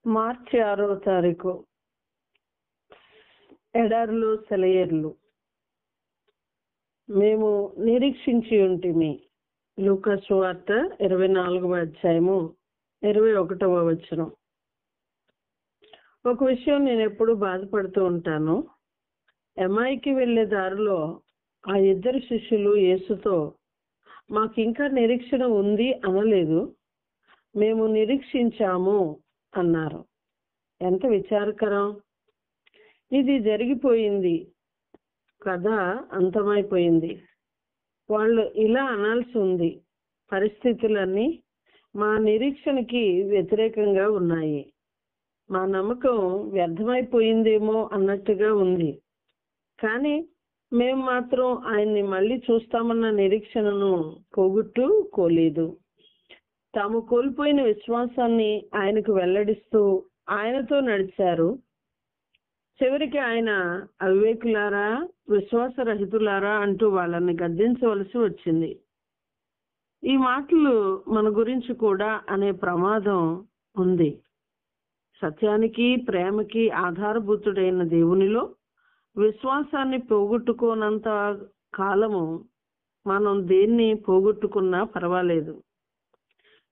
మార్చి 6వ తారీఖు ఎడారులు సెలయేర్లు. మేము నిరీక్షించి ఉంటిమి. లూకా సువార్త 24వ అధ్యాయము 21వ వచనం. ఒక విషయం నేను ఎప్పుడు బాధపడుతూ ఉంటాను. ఎమ్మాయికి వెళ్లే దారిలో ఆ ఇద్దరు శిష్యులు యేసుతో మాకు ఇంకా నిరీక్షణ ఉంది అనలేదు, మేము నిరీక్షించాము అన్నారు. ఎంత విచారకరం. ఇది జరిగిపోయింది, కథ అంతమైపోయింది. వాళ్ళు ఇలా అనాల్సి ఉంది, పరిస్థితులన్నీ మా నిరీక్షణకి వ్యతిరేకంగా ఉన్నాయి, మా నమ్మకం వ్యర్థమైపోయిందేమో అన్నట్టుగా ఉంది. కానీ మేము మాత్రం ఆయన్ని మళ్ళీ చూస్తామన్న నిరీక్షణను పోగొట్టుకోలేదు. తాము కోల్పోయిన విశ్వాసాన్ని ఆయనకు వెల్లడిస్తూ ఆయనతో నడిచారు. చివరికి ఆయన అవివేకులారా, విశ్వాసరహితులారా అంటూ వాళ్ళని గద్దించవలసి వచ్చింది. ఈ మాటలు మన గురించి కూడా అనే ప్రమాదం ఉంది. సత్యానికి, ప్రేమకి ఆధారభూతుడైన దేవునిలో విశ్వాసాన్ని పోగొట్టుకోనంత కాలము మనం దేన్ని పోగొట్టుకున్నా పర్వాలేదు.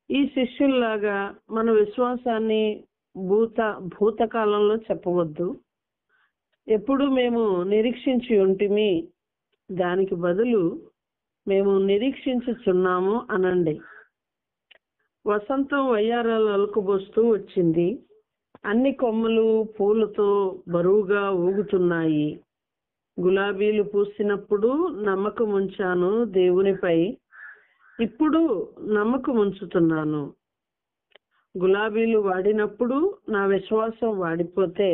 ఈ శిష్యుల్లాగా మన విశ్వాసాన్ని భూతకాలంలో చెప్పవద్దు. ఎప్పుడు మేము నిరీక్షించి ఉంటిమి, దానికి బదులు మేము నిరీక్షించుచున్నాము అనండి. వసంతం వయ్యారాలు అలుకుబోస్తూ వచ్చింది. అన్ని కొమ్మలు పూలతో బరువుగా ఊగుతున్నాయి. గులాబీలు పూసినప్పుడు నమ్మకం ఉంచాను దేవునిపై, ఇప్పుడు నమ్మకం ఉంచుతున్నాను. గులాబీలు వాడినప్పుడు నా విశ్వాసం వాడిపోతే,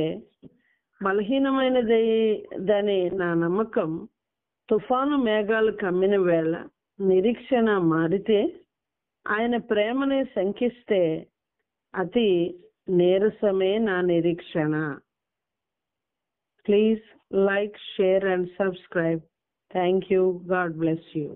బలహీనమైనదని నా నమ్మకం తుఫాను మేఘాలు కమ్మిన వేళ నిరీక్షణ మారితే, ఆయన ప్రేమని శంకిస్తే అతి నీరసమే నా నిరీక్షణ. Please like, share and subscribe. Thank you. God bless you.